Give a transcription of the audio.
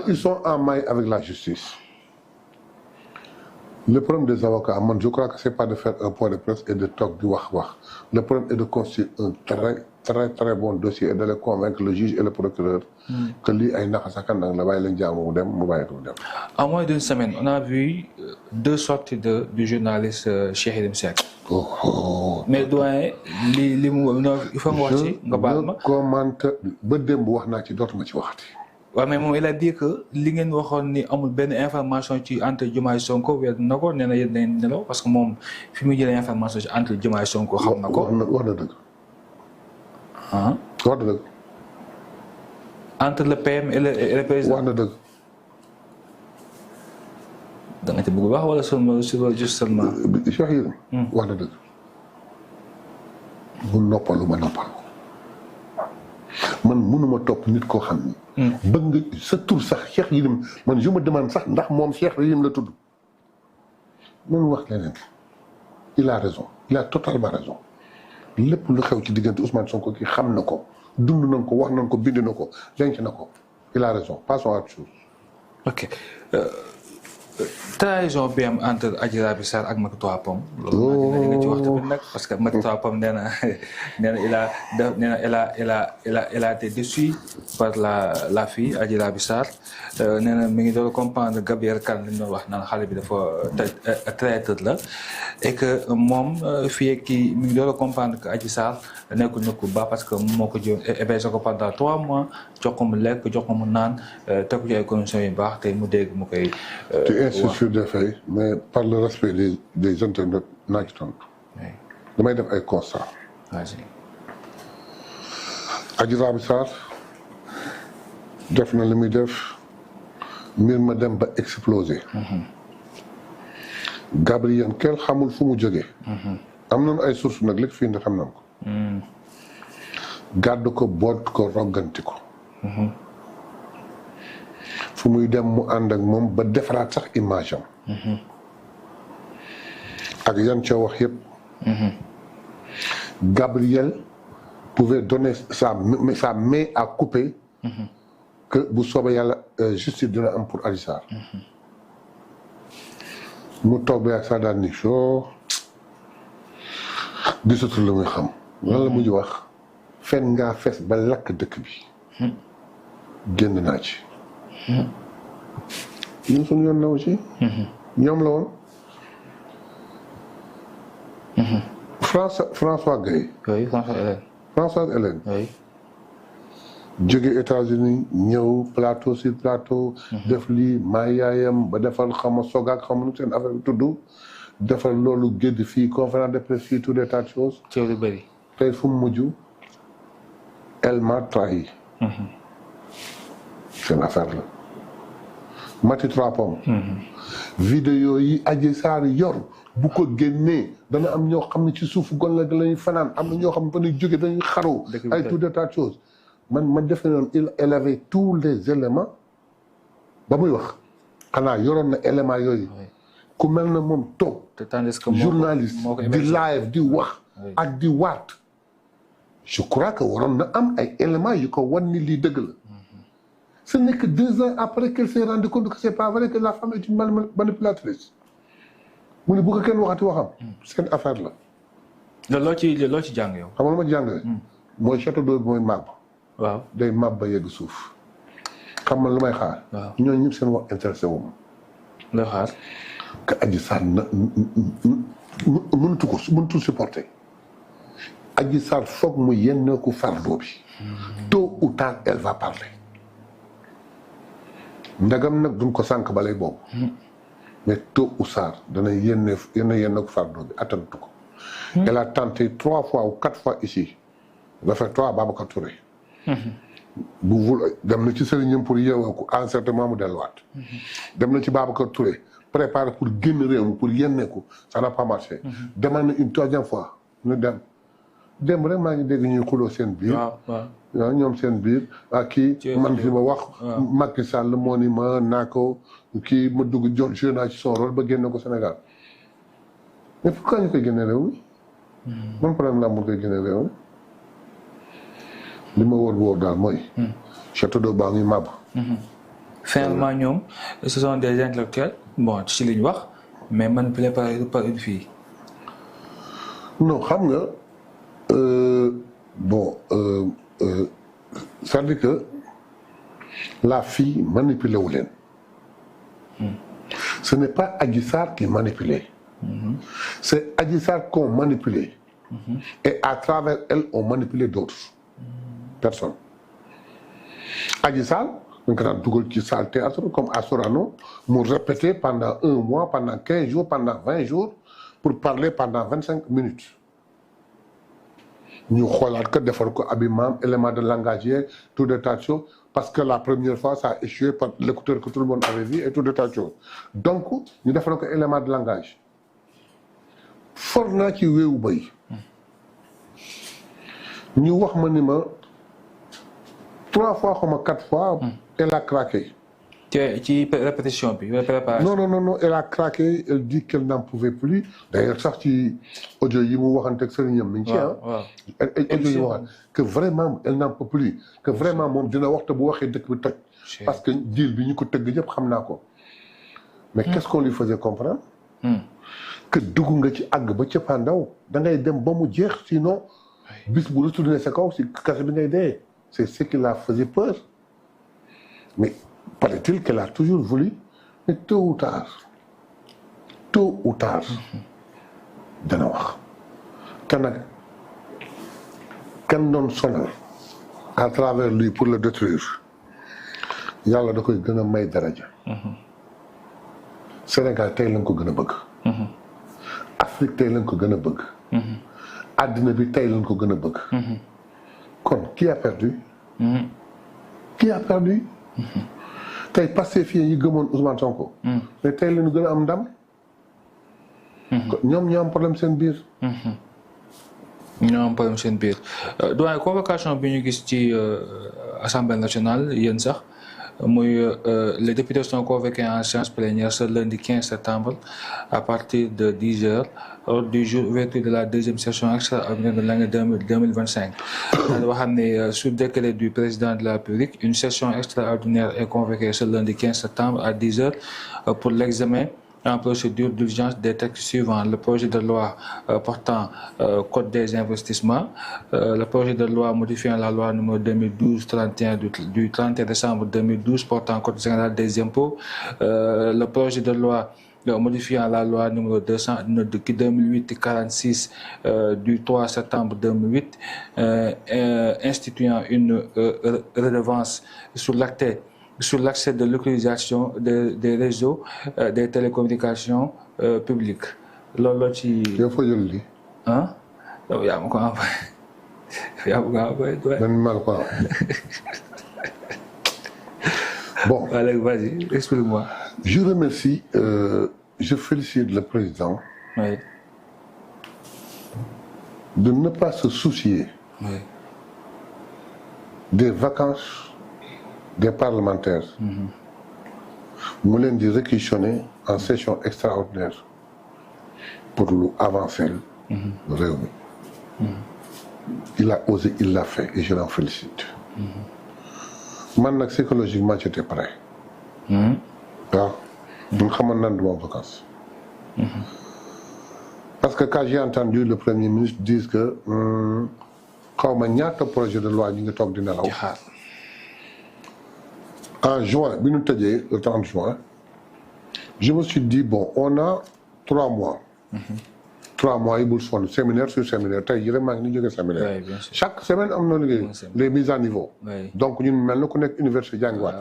Ils sont en maille avec la justice. Le problème des avocats, je crois que ce n'est pas de faire un point de presse et de talk du wax. Le problème est de construire un très bon dossier et de les convaincre le juge et le procureur que lui a une En moins d'une semaine, on a vu 2 sorties du journaliste Cheikh Yérim Seck. Mais doyen, il faut que je commente, waaw mais moom il a dit que li ngeen waxoon ni amul benn information ci entre Diomaye Sonko wér na ko nee na yéen dañuy nelaw parce que moom fi muy jëlee information ci entre Diomaye Sonko xam na ko. wax na dëgg. ah. wax na dëgg. entre le PM et le président. wax na dëgg. da nga ci bëgg wax wala seulement juste seulement. Cheikh Yérim. wax na dëgg. bu noppalu ma noppalu. man mënuma topp nit koo xam ni. bëgg nga sa tur sax Cheikh Yérim man je me demande sax ndax moom Cheikh Yérim la tudd. man wax leneen il a raison il a totalement raison lépp lu xew ci diggante Ousmane Sonko ki xam na ko dund nañ ko wax nañ ko bind na ko denc na ko il a raison passons à autre chose. ok trahison bi am entre Adji Raby Sarr ak Macky 3 Pommes. loolu nag nga ci wax tamit nag parce que Macky 3 Pommes nee na il a été déçu par la fille Adji Raby Sarr nee na mi ngi doon comprendre Gabriel Kane li ñu doon wax naan xale bi dafa traître la et que moom fii kii mi ngi doon comprendre que Adji Sarr nekkul nit ku baax parce que moo ko jiwoon hébergé ko pendant 3 mois jox ko mu lekk jox ko mu naan teg ko ci ay conditions yu baax te mu dégg mu koy. Tu insistes sur des faits, mais par le respect des internautes, naa ci tontu. damay def ay constat. Vas-y. Adji Raby Sarr def na li muy def mbir ma dem ba exploser. Gabriel kenn xamul fu mu jógee. am nañu ay sources nag léegi fii nga xam nañ ko. gàdd ko boot ko rogganti ko. fu muy dem mu ànd ak moom ba defaraat sax image am. ak yan ca wax yëpp. Gabriel pouvait donner sa main à couper. que bu soobee yàlla justice dina am pour Adji Sarr. mu toog ba ak saa daal ni soo gisatul la muy xam. lan la mujj wax fen ngaa fes ba lakk dëkk bi. génn naa ci. ñun suñu yoon naw ci. ñoom la woon. François Gueye. oui François Hélène. oui. jóge États-Unis ñëw plateau sur plateau. def lii maa yaayam ba defal xama sogaak xama nu seen affaire bi tudd. defal loolu gédd fii conférence de presse fii tout des tas de choses. coow lu bëri. tey fu mu mujj. elle m'a trahi. seen affaire la. Macky 3 Pommes. vidéo yi Adji Sarr yor bu ko génnee dana am ñoo xam ne ci suufu gon la lañuy fanaan am na ñoo xam ne ba ñuy jóge dañuy xaru. ay tout des tas de choses. man defe noonu il avait tous les éléments ba muy wax xanaa yoroon na éléments yooyu. ku mel na moom toog. journaliste di live di wax. ak di waat. je crois que waroon na am ay éléments yu ko wan ni lii dëgg la. ce n'est que 2 ans après qu'elle s'est rendu compte que c'est pas vrai que la femme est une manipulatrice. mu ne bu ko kenn waxati waxam. seen affaire la. loo ci jàng yow. xam nga lu ma jàngale. mooy château d'eau bi mooy màbb. waaw day màbb ba yegg suuf. xam nga lu may xaar. waaw ñooñu ñëpp seen wax intéressé wu ma. looy xaar. que Adji Sarr mënutul supporter. Adji Sarr foog mu yenneeku fardeau bi. tôt ou tard elle va parler. ndagam nag duñ ko sànq balay boobu. mais tôt ou tard dana yenneeku fardeau bi attanatu ko. elle a tenté 3 fois ou 4 fois ici. dafa 3 Babacar Touré. dem na ci sëriñam pour yeewoo ko à un certain moment mu delluwaat. dem na ci Babacar Touré préparé pour génn réew mi pour yenneeku ça n'a pas marché. demal na une 3e fois ñu dem rek maa ngi dégg ñuy xuloo seen biir. waaw ñoom seen biir kii man fi ma wax. Macky Sall moo ni ma naa ko kii ma dugg joué naa ci son rôle ba génne ko Sénégal mais pourquoi ñu koy génne réew mi. man problème la mu koy génne réew mi. li ma wóor daal mooy. château d'eau baa ngi màbb. finalement ñoom ce sont des intellectuels bon ci li ñu wax mais manipulés par une fille. non xam nga bon c'est-à-dire que la fille manipulé wu leen. Ce n'est pas Adji Sarr qui manipulait. C'est Adji Sarr qu'on manipulait. Et à travers elle, on manipulait d'autres personnes. Adji Sarr, donc on a dugal ci salle théâtre comme à Sorano, mu répéter pendant 1 mois, pendant 15 jours, pendant 20 jours, pour parler pendant 25 minutes. Ñu xoolaat ko defar ko habillement, élément de langage, tout de tas de choses, parce que la première fois, ça a échoué par l'écouteur que tout le monde avait vu et tout de tas de choses. Donc, ñu defar ko élément de langage. For naa ci wéewu bay. ñu wax ma ni ma 3 fois xaw ma 4 fois. Elle a craqué. ci répétition bi préparation. Non, elle a craqué, elle dit qu'elle n'en pouvait plus. D'ailleurs sax ci audio yi mu waxante ak sëriñam mi ngi ci audio yi wax que vraiment elle n'en peut plus, que vraiment moom dina waxta bu waxee dëkk bi toj. Parce que deal bi ñu ko tëgg yëpp xam naa ko. Mais qu'est-ce qu'on lui faisait comprendre? Que dugg nga ci àgg ba cëppaandaw da ngay dem ba mu jeex sinon bis bu retourné sa kaw si kase bi ngay dee. C'est ce qui la faisait peur. Mais paraît-il qu'elle a toujours voulu, mais tôt ou tard dana wax kan doon sonal à travers lui pour le détruire yàlla da koy gën a may daraja. Sénégal tey lañ ko gën a bëgg. Afrique tey lañ ko gën a bëgg. àddina bi tey lañ ko gën a bëgg. kon qui a perdu? Qui a perdu? tey Pastefien yi gëmoon Ousmane Sonko. mais tey la ñu gën a am ndam. ñoom ñoo am problème seen biir. ñoo am problème seen biir doyen convocation bi ñu gis ci assemblée nationale yéen sax muy les députés sont convoqués en séance plénière ce lundi 15 septembre à partir de 10 heures lors du jour ouverture de la deuxième session extraordinaire de l'année 2025. dafa xam ne sous décret du président de la République une session extraordinaire est convoquée ce lundi 15 septembre à 10 heures pour l'examen en procédure d'urgence des textes suivants: le projet de loi portant code des investissements, le projet de loi modifiant la loi numéro 2012-31 du 31 décembre 2012 portant code général des impôts, le projet de loi modifiant la loi numéro 2008-46 du 3 septembre 2008 instituant une redevance sur l'accès de l'utilisation des réseaux des télécommunications publiques. loolu ci. yow foo jël lii. ah yow yaa ma ko envoyé yaa ma ko envoyé. man maa la ko envoyé. Bon. Allez, vas-y, explique-moi. Je remercie, je félicite le président. Oui. De ne pas se soucier. Oui. Des vacances des parlementaires. Mu leen di réquisitionner en session extraordinaire pour lu avancer réew mi. Il a osé, il l'a fait et je l'en félicite. Man nag psychologiquement j'étais prêt. waaw. man xamoon naa ne du ma vacances. Parce que quand j'ai entendu le premier ministre dire que xaw ma ñaata projet de loi ñu ngi toog di nelaw. En juin bi ñu tëjee le 30 juin je me suis dit bon on a 3 mois. 3 mois yi bul sonn séminaire sur séminaire tey jii rek maa ngi ni jógee séminaire. Oui, bien sûr. Chaque semaine am na liggéey les mises à niveau. Oui. donc ñun mel na ku nekk université jàngiwaat.